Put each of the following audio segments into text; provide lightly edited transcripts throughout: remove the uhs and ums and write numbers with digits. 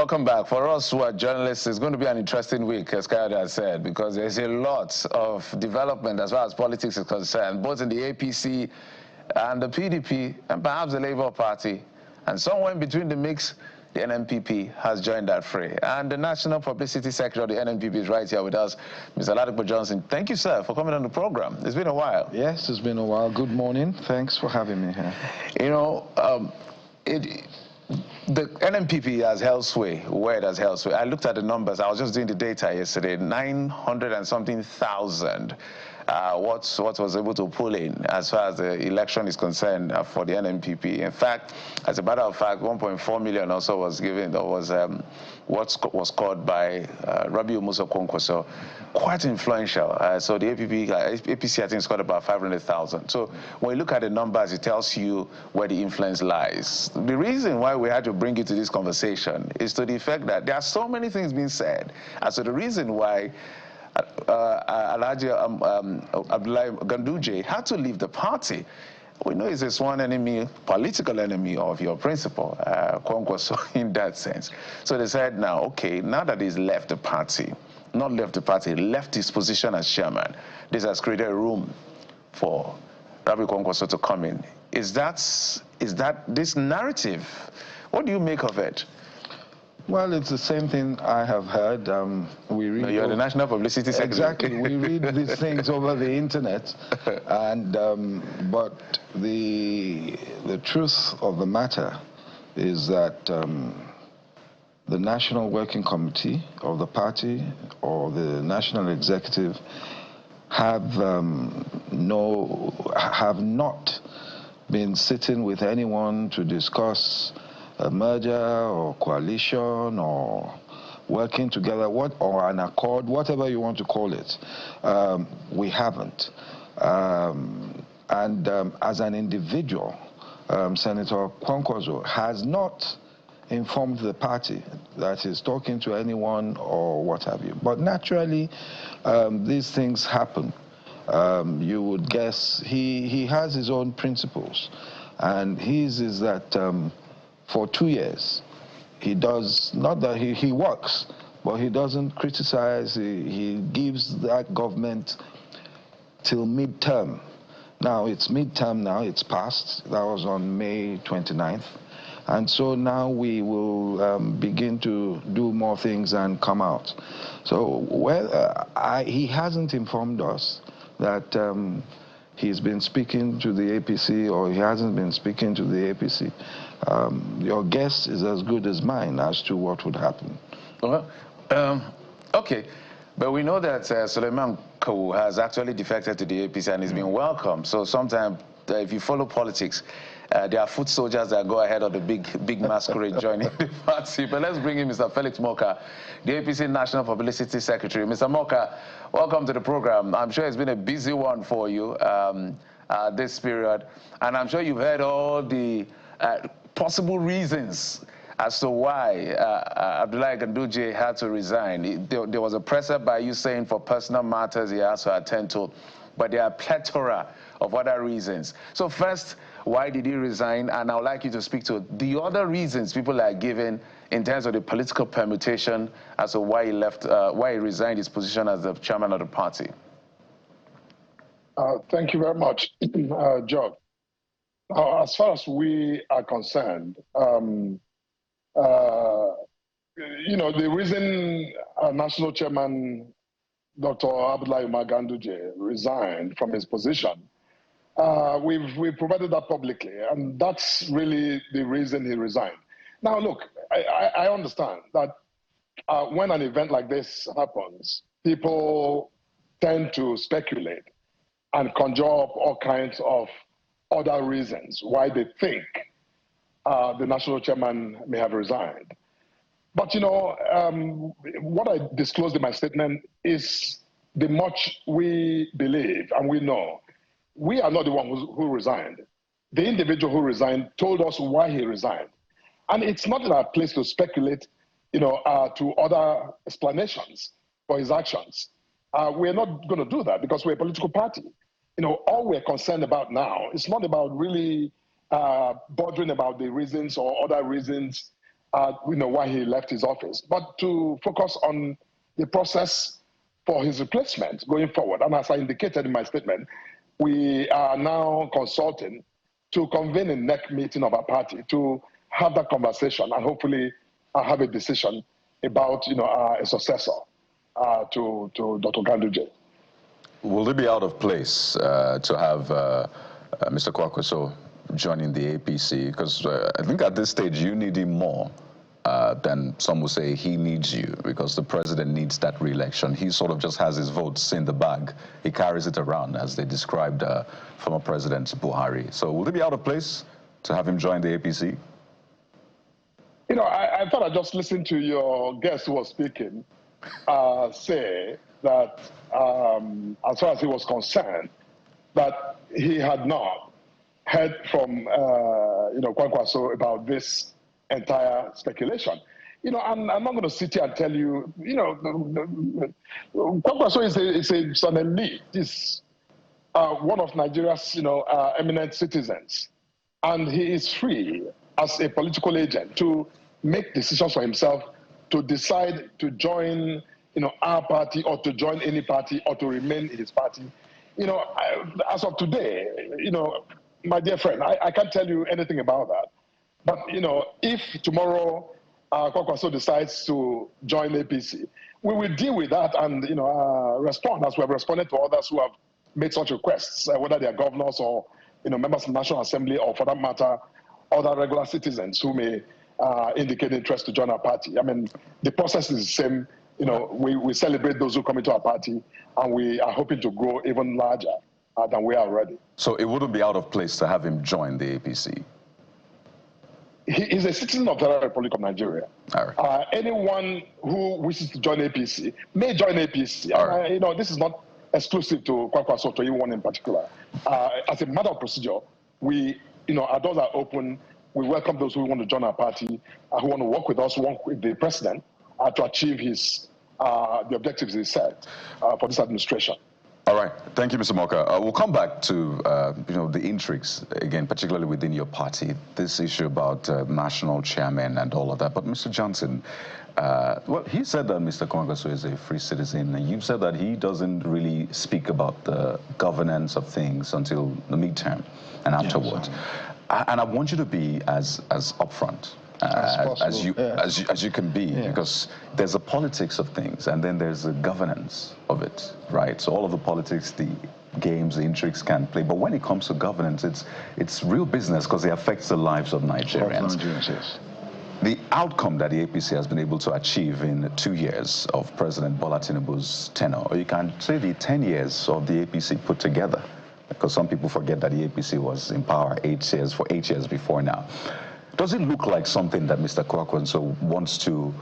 welcome back. For us who are journalists, it's going to be an interesting week, as Kayode has said, because there's a lot of development as far as politics is concerned, both in the APC and the PDP, and perhaps the Labour Party. And somewhere in between the mix, the NNPP has joined that fray. And the National Publicity Secretary of the NNPP is right here with us, Mr. Ladipo Johnson. Thank you, sir, for coming on the program. It's been a while. Yes, it's been a while. Good morning. Thanks for having me here. You know, the NNPP has held sway, where it has held sway. I looked at the numbers. I was just doing the data yesterday. 900 and something thousand. What was able to pull in as far as the election is concerned for the NNPP. In fact, as a matter of fact, 1.4 million also was given. That was what was called by Rabiu Musa Kwankwanso, quite influential. So the APC, I think, scored about 500,000. So when you look at the numbers, it tells you where the influence lies. The reason why we had to bring you to this conversation is to the effect that there are so many things being said. And so the reason why Alhaji Abdullahi Ganduje had to leave the party. We know he's a sworn enemy, political enemy of your principal, Kwankwanso, in that sense. So they said, now, okay, now that he's left the party, not left the party, left his position as chairman, this has created room for Rabi Kwankwanso to come in. Is that this narrative? What do you make of it? Well, it's the same thing I have heard. We read. No, you're the National Publicity Secretary. Exactly. We read these things over the internet, and but the truth of the matter is that the National Working Committee of the party or the National Executive have not been sitting with anyone to discuss a merger or coalition or working together, or an accord, whatever you want to call it. We haven't. As an individual, Senator Kwankwanso has not informed the party that he's talking to anyone or what have you. But naturally, these things happen. You would guess he has his own principles, and his is that for 2 years, he does, not that he works, but he doesn't criticize, he gives that government till midterm. Now it's midterm now, it's passed. That was on May 29th. And so now we will begin to do more things and come out. So he hasn't informed us that he's been speaking to the APC or he hasn't been speaking to the APC. Your guess is as good as mine as to what would happen. Okay, but we know that Suleiman Kawu has actually defected to the APC and he's been welcomed. So sometimes, if you follow politics, there are foot soldiers that go ahead of the big masquerade joining the party. But let's bring in Mr. Felix Moka, the APC National Publicity Secretary. Mr. Moka, welcome to the program. I'm sure it's been a busy one for you this period, and I'm sure you've heard all the possible reasons as to why Abdullahi Ganduje had to resign. There was a pressure by you saying for personal matters he has to attend to, but there are a plethora of other reasons. So first, why did he resign? And I would like you to speak to the other reasons people are giving in terms of the political permutation as to why he left, why he resigned his position as the chairman of the party. Thank you very much, John. As far as we are concerned, you know, the reason National Chairman Dr. Abdullahi Ganduje resigned from his position, we've provided that publicly, and that's really the reason he resigned. Now, look, I understand that when an event like this happens, people tend to speculate and conjure up all kinds of other reasons why they think the national chairman may have resigned. But, you know, what I disclosed in my statement is the much we believe and we know. We are not the one who resigned. The individual who resigned told us why he resigned. And it's not in our place to speculate, you know, to other explanations for his actions. We're not going to do that because we're a political party. You know, all we're concerned about now, it's not about really bothering about the reasons or other reasons why he left his office, but to focus on the process for his replacement going forward. And as I indicated in my statement, we are now consulting to convene a next meeting of our party to have that conversation and hopefully have a decision about a successor to Dr. Ganduje. Will it be out of place to have Mr. Kwankwanso joining the APC? Because I think at this stage you need him more than some will say he needs you, because the president needs that re-election. He sort of just has his votes in the bag. He carries it around, as they described former President Buhari. So will it be out of place to have him join the APC? I thought I just listened to your guest who was speaking say that as far as he was concerned, that he had not heard from Kwankwanso about this entire speculation. I'm not going to sit here and tell you, Kwankwanso is an elite. He's one of Nigeria's, eminent citizens, and he is free as a political agent to make decisions for himself, to decide to join, our party or to join any party or to remain in his party. As of today, my dear friend, I can't tell you anything about that. But, if tomorrow Kwankwanso decides to join APC, we will deal with that and, respond as we have responded to others who have made such requests, whether they are governors or, members of the National Assembly, or for that matter, other regular citizens who may indicate interest to join our party. I mean, the process is the same. We celebrate those who come into our party, and we are hoping to grow even larger than we are already. So it wouldn't be out of place to have him join the APC? He is a citizen of the Republic of Nigeria. All right. Anyone who wishes to join APC may join APC. All right. This is not exclusive to Kwankwanso, to anyone in particular. As a matter of procedure, our doors are open. We welcome those who want to join our party, who want to work with us, work with the president to achieve the objectives he set for this administration. All right. Thank you, Mr. Moka. We'll come back to, the intrigues, again, particularly within your party, this issue about national chairman and all of that. But Mr. Johnson, well, he said that Mr. Kwankwanso is a free citizen, and you've said that he doesn't really speak about the governance of things until the midterm and afterwards. Yes, and I want you to be as upfront as you can be, because there's a politics of things and then there's a governance of it, right? So all of the politics, the games, the intrigues can play, but when it comes to governance, it's real business, because it affects the lives of Nigerians. Yes. The outcome that the APC has been able to achieve in 2 years of President Bola Tinubu's tenure, or you can say the 10 years of the APC put together, because some people forget that the APC was in power 8 years before now. Does it look like something that Mr. Kwankwanso wants to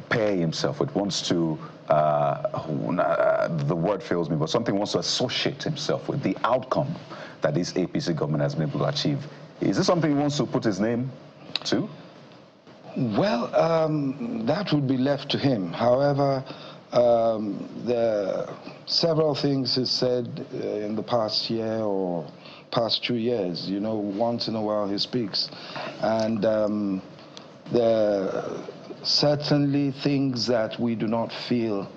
pair himself with, wants to, the word fails me, but something wants to associate himself with, the outcome that this APC government has been able to achieve? Is this something he wants to put his name to? Well, that would be left to him. However, there are several things he's said in the past year or past 2 years. Once in a while he speaks. And there are certainly things that we do not feel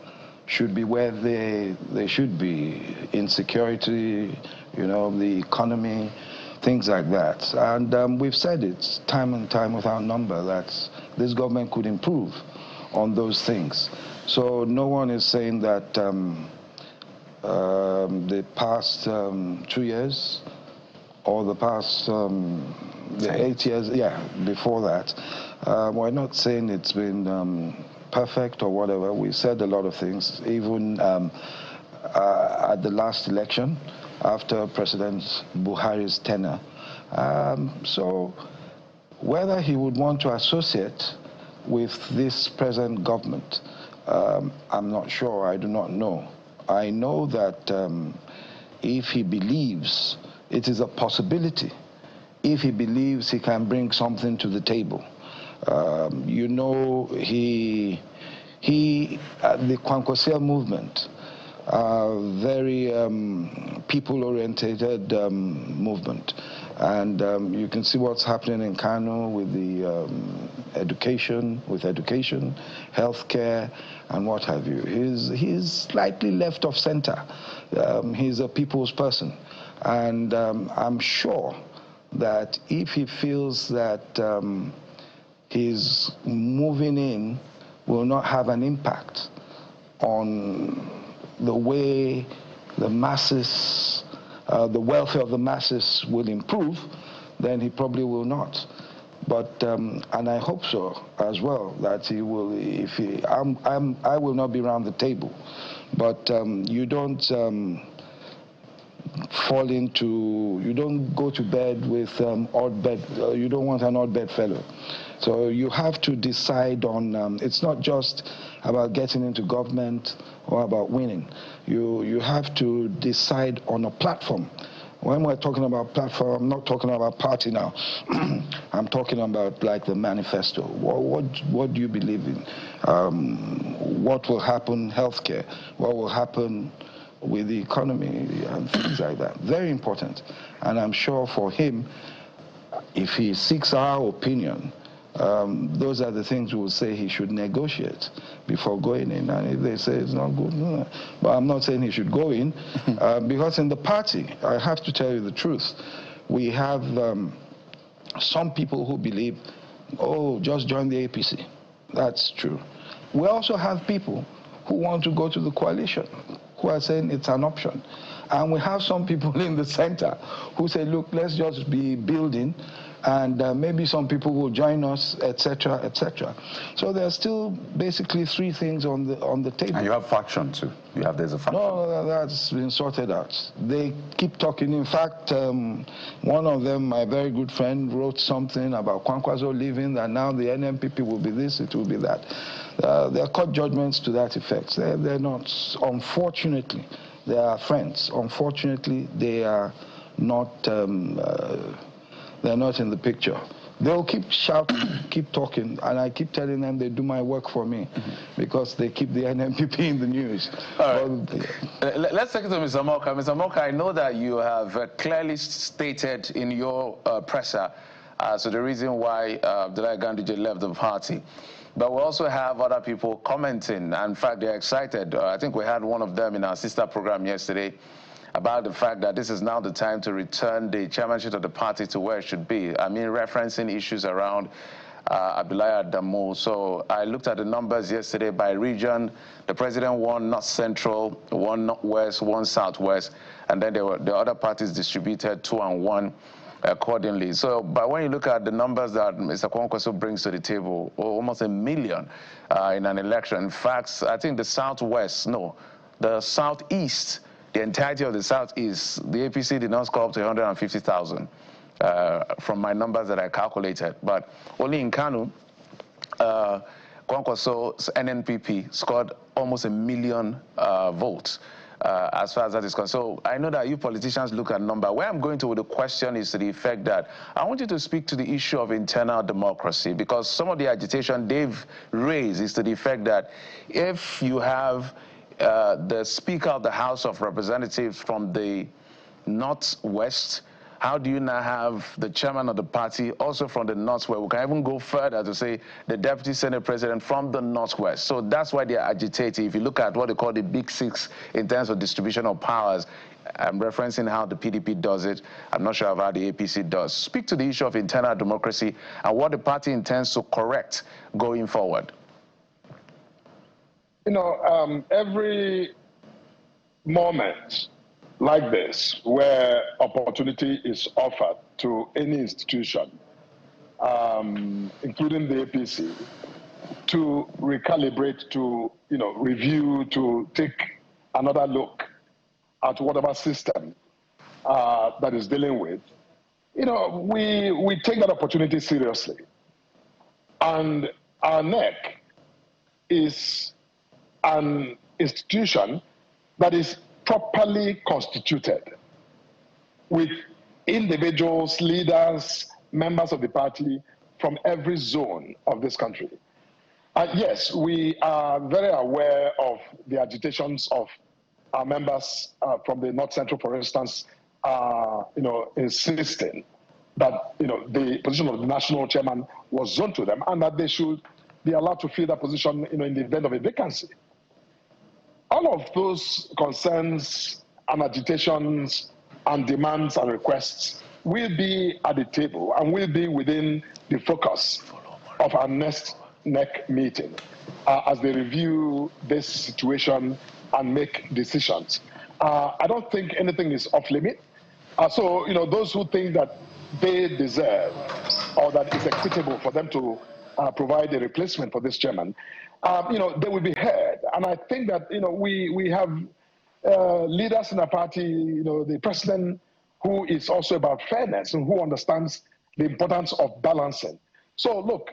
should be where they should be. Insecurity, the economy, things like that. And we've said it time and time without number that this government could improve on those things. So no one is saying that the past 2 years or the past the 8 years, before that, we're not saying it's been perfect or whatever. We said a lot of things, even at the last election, after President Buhari's tenure. So whether he would want to associate with this present government, I'm not sure. I do not know. I know that if he believes it is a possibility, if he believes he can bring something to the table, the Kwankwanso movement very people-oriented movement. And you can see what's happening in Kano with the education, healthcare, and what have you. He's slightly left of center. He's a people's person. And I'm sure that if he feels that his moving in will not have an impact on the way the masses, the welfare of the masses will improve, then he probably will not. But and I hope so as well, that he will. If he, I will not be around the table, but you don't fall into. You don't go to bed with odd bed. You don't want an odd bed fellow. So you have to decide on. It's not just about getting into government or about winning. You have to decide on a platform. When we're talking about platform, I'm not talking about party now. I'm talking about like the manifesto. What do you believe in? What will happen? Healthcare. What will happen with the economy and things like that? Very important. And I'm sure for him, if he seeks our opinion, those are the things we will say he should negotiate before going in. And if they say it's not good, no. But I'm not saying he should go in, because in the party, I have to tell you the truth, we have some people who believe, oh, just join the APC. That's true. We also have people who want to go to the coalition, who are saying it's an option. And we have some people in the center who say, look, let's just be building, and maybe some people will join us, etc., etc. So there are still basically three things on the table. And you have faction too. There's a faction. No, that's been sorted out. They keep talking. In fact, one of them, my very good friend, wrote something about Kwankwanso leaving, and now the NNPP will be this, it will be that. There are court judgments to that effect. They're not, unfortunately, they are friends. Unfortunately, they are not. They're not in the picture. They'll keep shouting, keep talking, and I keep telling them they do my work for me, because they keep the NNPP in the news. All right. Let's take it to Mr. Moka. Mr. Moka, I know that you have clearly stated in your presser so the reason why Ganduje left the party. But we also have other people commenting. In fact, they're excited. I think we had one of them in our sister program yesterday about the fact that this is now the time to return the chairmanship of the party to where it should be. I mean, referencing issues around Abdullahi Adamu. So I looked at the numbers yesterday by region. The president won North Central, one Northwest, one Southwest, and then the other parties distributed 2 and 1 accordingly. So, but when you look at the numbers that Mr. Kwankwanso brings to the table, almost 1 million in an election. In fact, I think the Southwest, no, the Southeast, the entirety of the Southeast, the APC did not score up to 150,000 from my numbers that I calculated. But only in Kano, Kwankwanso's NNPP scored almost 1 million votes as far as that is concerned. So I know that you politicians look at number. Where I'm going to with the question is to the effect that I want you to speak to the issue of internal democracy, because some of the agitation they've raised is to the effect that if you have the Speaker of the House of Representatives from the Northwest, how do you now have the chairman of the party also from the Northwest? We can even go further to say the Deputy Senate President from the Northwest. So that's why they're agitating. If you look at what they call the Big Six in terms of distribution of powers, I'm referencing how the PDP does it. I'm not sure how the APC does. Speak to the issue of internal democracy and what the party intends to correct going forward. You know, every moment like this, where opportunity is offered to any institution, including the APC, to recalibrate, to review, to take another look at whatever system that is dealing with, we take that opportunity seriously. And our NEC is an institution that is properly constituted with individuals, leaders, members of the party from every zone of this country. Yes, we are very aware of the agitations of our members from the North Central, for instance, are, insisting that, the position of the national chairman was zoned to them and that they should be allowed to fill that position, in the event of a vacancy. All of those concerns and agitations and demands and requests will be at the table and will be within the focus of our next NEC meeting as they review this situation and make decisions. I don't think anything is off limit. So, those who think that they deserve or that it's equitable for them to provide a replacement for this chairman, they will be heard. And I think that, we have leaders in our party, the president, who is also about fairness and who understands the importance of balancing. So, look,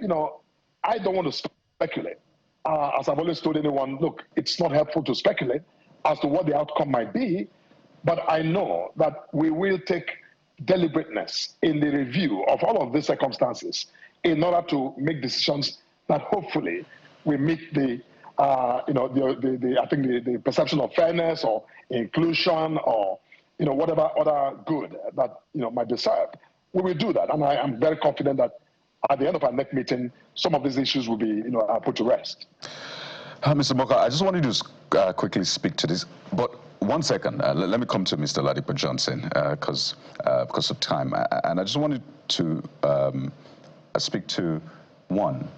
I don't want to speculate. As I've always told anyone, look, it's not helpful to speculate as to what the outcome might be, but I know that we will take deliberateness in the review of all of these circumstances in order to make decisions that hopefully will meet the perception of fairness or inclusion or, whatever other good that, might be served. We will do that. And I am very confident that at the end of our next meeting, some of these issues will be, put to rest. Mr. Moka, I just wanted to quickly speak to this, but 1 second. Let me come to Mr. Ladipo Johnson because of time. And I just wanted to speak to one.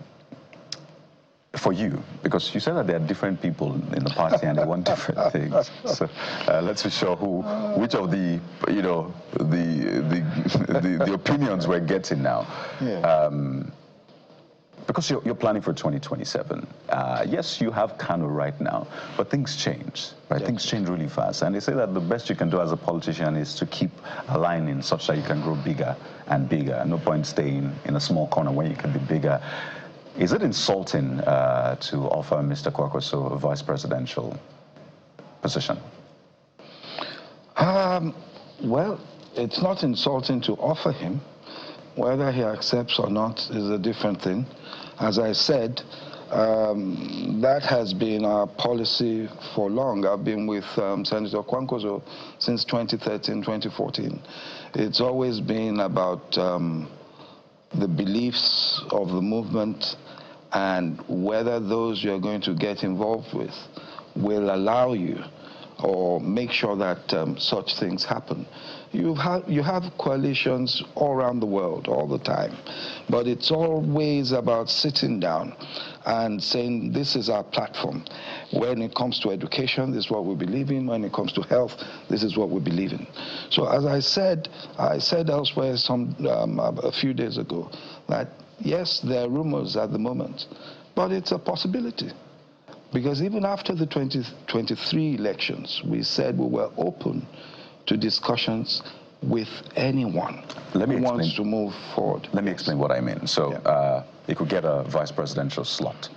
For you, because you said that there are different people in the party and they want different things. So let's be sure which of the the opinions we're getting now. Yeah. Because you're planning for 2027. Yes, you have Kano right now, but things change, right? Yes. Things change really fast. And they say that the best you can do as a politician is to keep aligning such that you can grow bigger and bigger. No point staying in a small corner when you can be bigger. Is it insulting to offer Mr. Kwankwanso a vice presidential position? Well, it's not insulting to offer him. Whether he accepts or not is a different thing. As I said, that has been our policy for long. I've been with Senator Kwankwanso since 2013, 2014. It's always been about the beliefs of the movement and whether those you're going to get involved with will allow you or make sure that such things happen. You have coalitions all around the world all the time, but it's always about sitting down and saying this is our platform. When it comes to education, this is what we believe in. When it comes to health, this is what we believe in. So as I said elsewhere a few days ago that yes, there are rumors at the moment, but it's a possibility. Because even after the 2023 elections, we said we were open to discussions with anyone who wants to move forward. Let me explain what I mean. So you could get a vice presidential slot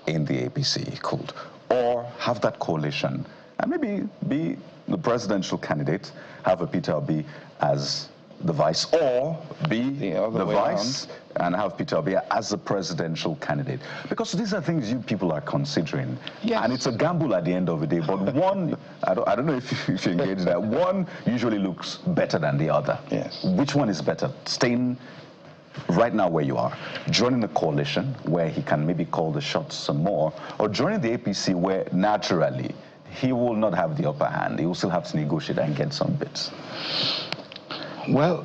in the APC, you could, or have that coalition and maybe be the presidential candidate, have a Peter Obi as the vice, or be the vice and have Peter Obi as the presidential candidate. Because these are things you people are considering. Yes. And it's a gamble at the end of the day. But one, I don't know if you engage in that, one usually looks better than the other. Yes. Which one is better? Staying right now where you are, joining a coalition where he can maybe call the shots some more, or joining the APC where naturally he will not have the upper hand. He will still have to negotiate and get some bits. Well,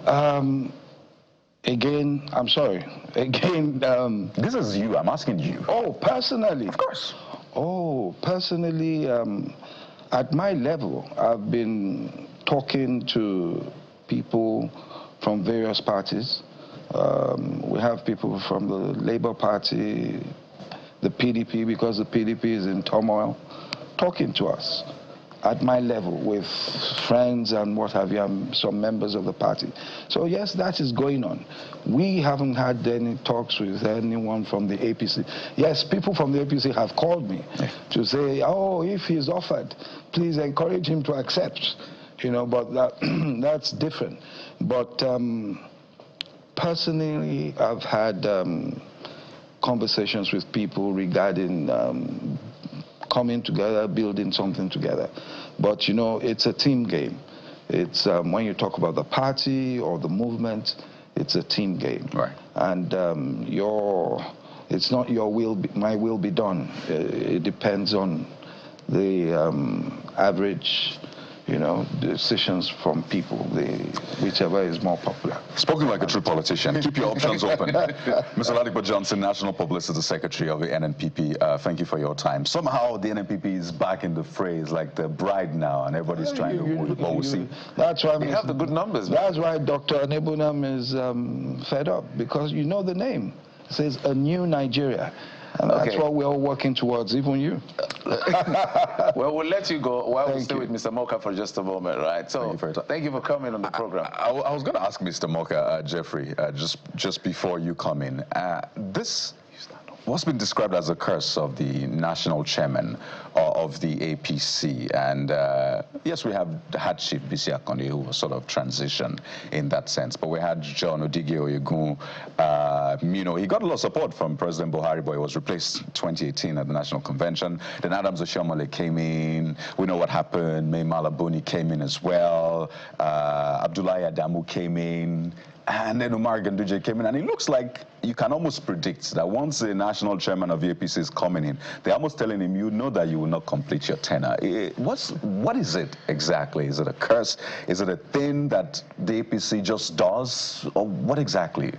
again, I'm sorry. Again, this is you. I'm asking you. Oh, personally? Of course. Oh, personally, at my level, I've been talking to people from various parties. We have people from the Labour Party, the PDP, because the PDP is in turmoil, talking to us. At my level, with friends and what have you, and some members of the party. So yes, that is going on. We haven't had any talks with anyone from the APC. Yes, people from the APC have called me to say, oh, if he's offered, please encourage him to accept. But that's different. But personally, I've had conversations with people regarding coming together, building something together. But, you know, it's a team game. It's when you talk about the party or the movement, it's a team game. Right. And it's not your will, my will be done. It depends on the average, you know, decisions from people, whichever is more popular. Spoken like a true politician. Keep your options open. Mr. Ladipo Johnson, National Publicity Secretary of the NNPP, thank you for your time. Somehow the NNPP is back in the phrase, like the bride now, and everybody's trying to win. But we'll see. That's why we have the good numbers. That's why Dr. Nebunam is fed up, because you know the name. It says a new Nigeria. And that's what we're all working towards, even you. Well, we'll let you go while we stay with Mr. Moka for just a moment, right? So, thank you for coming on the program. I was going to ask Mr. Moka, Jeffrey, just before you come in. What's been described as a curse of the national chairman of the APC. And yes, we have had Chief Bisi Akande, who was sort of transition in that sense. But we had John Odige Oyegun. You know, he got a lot of support from President Buhari, but he was replaced in 2018 at the National Convention. Then Adams Oshiomhole came in. We know what happened. May Malabuni came in as well. Abdullahi Adamu came in. And then Umar Ganduje came in, and it looks like you can almost predict that once the national chairman of the APC is coming in, they're almost telling him, you know that you will not complete your tenure. What is it exactly? Is it a curse? Is it a thing that the APC just does? Or what exactly?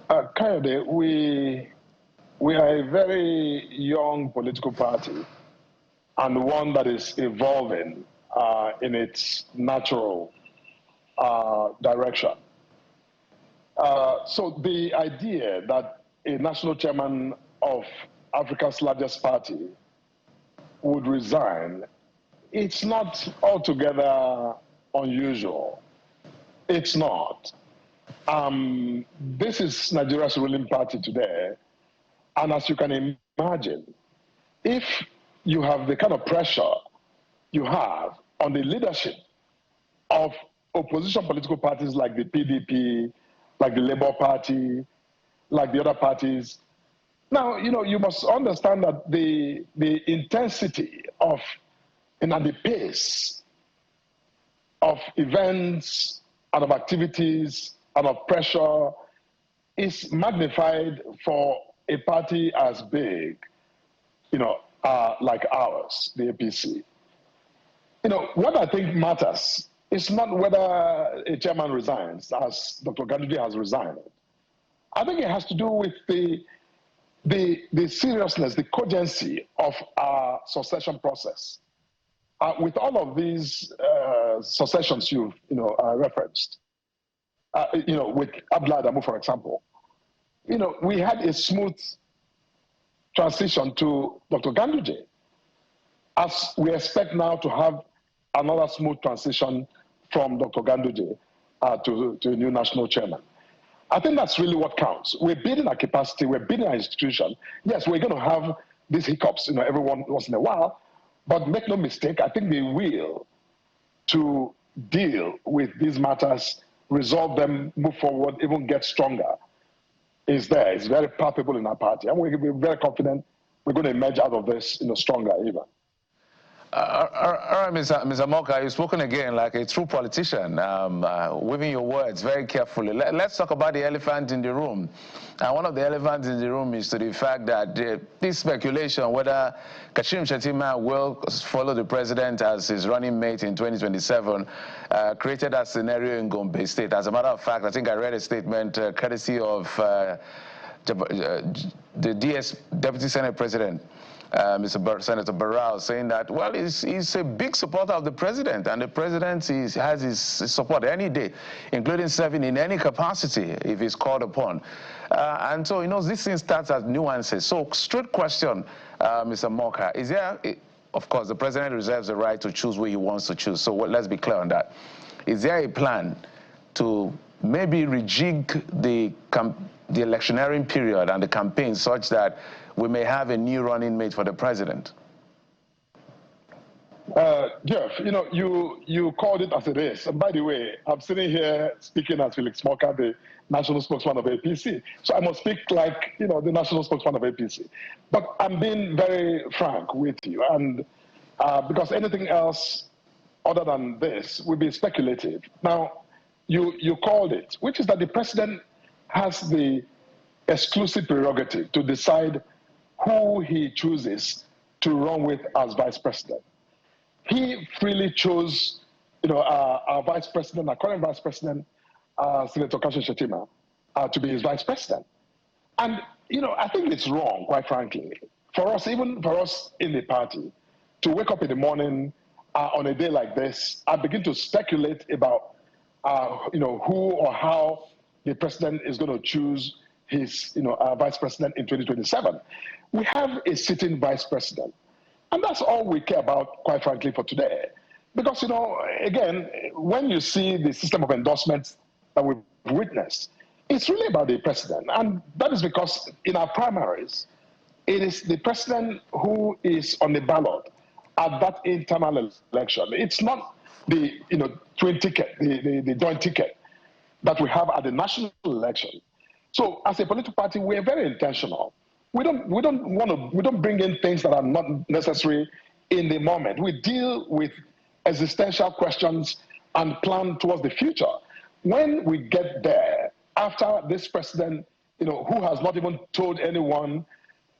Kayode, we are a very young political party, and one that is evolving in its natural direction. So the idea that a national chairman of Africa's largest party would resign, it's not altogether unusual. It's not. This is Nigeria's ruling party today. And as you can imagine, if you have the kind of pressure you have on the leadership of opposition political parties like the PDP, like the Labour Party, like the other parties. Now, you know, you must understand that the intensity of and the pace of events and of activities and of pressure is magnified for a party as big, you know, like ours, the APC. You know, what I think matters it's not whether a chairman resigns, as Dr. Ganduje has resigned. I think it has to do with the seriousness, the cogency of our succession process. With all of these successions you've referenced, with Abdullahi Adamu, for example, we had a smooth transition to Dr. Ganduje, as we expect now to have another smooth transition from Dr. Ganduje to a new national chairman. I think that's really what counts. We're building our capacity, we're building our institution. Yes, we're going to have these hiccups, every once in a while, but make no mistake, I think the will to deal with these matters, resolve them, move forward, even get stronger, is there. It's very palpable in our party. And we're very confident we're going to emerge out of this, stronger even. All right, Mr. Moka, you've spoken again like a true politician, weaving your words very carefully. Let's talk about the elephant in the room. And one of the elephants in the room is to the fact that this speculation whether Kashim Shettima will follow the president as his running mate in 2027 created that scenario in Gombe State. As a matter of fact, I think I read a statement courtesy of the Deputy Senate President, Senator Barral, saying that, well, he's a big supporter of the president, and the president has his support any day, including serving in any capacity if he's called upon. And so, this thing starts as nuances. So, straight question, Mr. Moka, is there, of course, the president reserves the right to choose who he wants to choose, so let's be clear on that. Is there a plan to maybe rejig the electioneering period and the campaign such that we may have a new running mate for the president? Jeff, you called it as it is. And by the way, I'm sitting here speaking as Felix Moka, the national spokesman of APC. So I must speak like, the national spokesman of APC. But I'm being very frank with you. And because anything else other than this would be speculative. Now, you called it, which is that the president has the exclusive prerogative to decide who he chooses to run with as vice president. He freely chose, our vice president, our current vice president, Senator Kashi Shettima, to be his vice president. And, I think it's wrong, quite frankly, for us, even for us in the party, to wake up in the morning on a day like this and begin to speculate about, who or how the president is going to choose his, vice president in 2027. We have a sitting vice president. And that's all we care about, quite frankly, for today. Because, again, when you see the system of endorsements that we've witnessed, it's really about the president. And that is because in our primaries, it is the president who is on the ballot at that internal election. It's not the, twin ticket, the joint ticket that we have at the national election. So as a political party, we're very intentional. We don't bring in things that are not necessary in the moment. We deal with existential questions and plan towards the future. When we get there, after this president, who has not even told anyone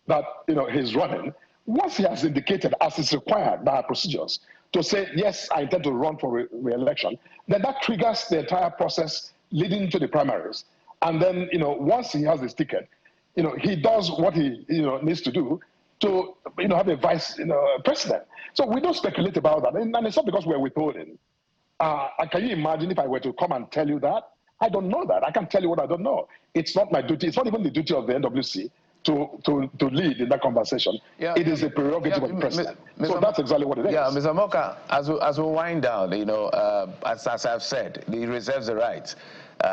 that, he's running, once he has indicated, as is required by our procedures, to say, yes, I intend to run for re-election, then that triggers the entire process leading to the primaries. And then, once he has his ticket, he does what he needs to do to have a vice president. So we don't speculate about that, and it's not because we're withholding. Can you imagine if I were to come and tell you that? I don't know that. I can't tell you what I don't know. It's not my duty. It's not even the duty of the NWC to lead in that conversation. Yeah, it is a prerogative of the president. So that's exactly what it is. Yeah, Mr. Moka, as we wind down, as I've said, he reserves the right.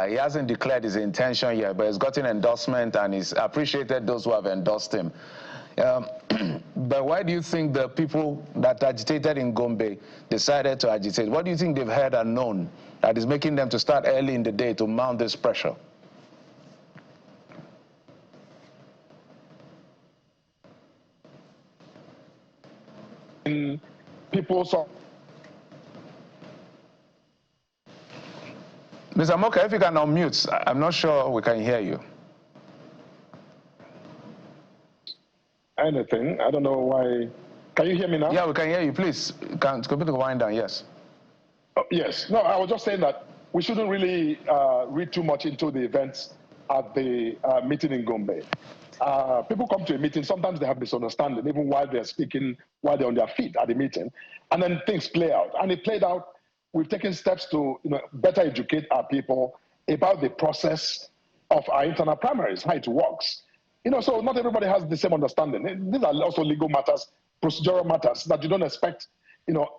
He hasn't declared his intention yet, but he's gotten endorsement and he's appreciated those who have endorsed him. But why do you think the people that agitated in Gombe decided to agitate? What do you think they've heard and known that is making them to start early in the day to mount this pressure? People saw. Mr. Moka, if you can unmute, I'm not sure we can hear you. Anything. I don't know why. Can you hear me now? Yeah, we can hear you. Please, complete the wind down, yes. Oh, yes. No, I was just saying that we shouldn't really read too much into the events at the meeting in Gombe. People come to a meeting, sometimes they have misunderstanding, even while they're speaking, while they're on their feet at the meeting, and then things play out. And it played out. We've taken steps to better educate our people about the process of our internal primaries, how it works. So not everybody has the same understanding. These are also legal matters, procedural matters that you don't expect,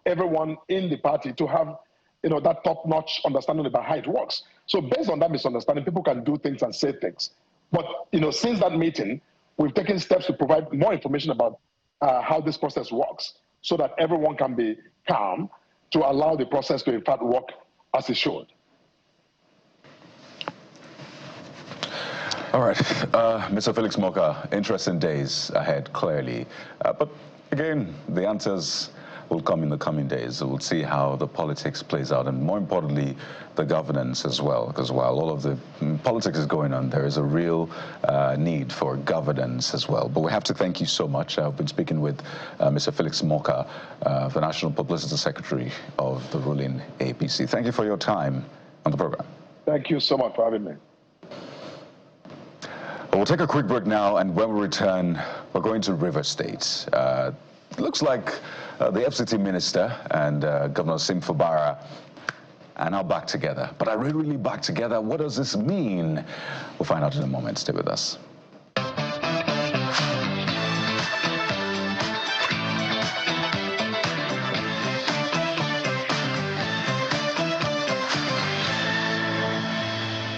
everyone in the party to have, that top-notch understanding about how it works. So based on that misunderstanding, people can do things and say things. But, since that meeting, we've taken steps to provide more information about how this process works so that everyone can be calm to allow the process to, in fact, work as it should. All right, Mr. Felix Moka, interesting days ahead, clearly. But again, the answers will come in the coming days. We'll see how the politics plays out, and more importantly, the governance as well, because while all of the politics is going on, there is a real need for governance as well. But we have to thank you so much. I've been speaking with Mr. Felix Moka, the National Publicity Secretary of the ruling APC. Thank you for your time on the program. Thank you so much for having me. We'll take a quick break now, and when we return, we're going to River State. It looks like the FCT minister and Governor Sim Fubara are now back together. But are they really back together? What does this mean? We'll find out in a moment. Stay with us.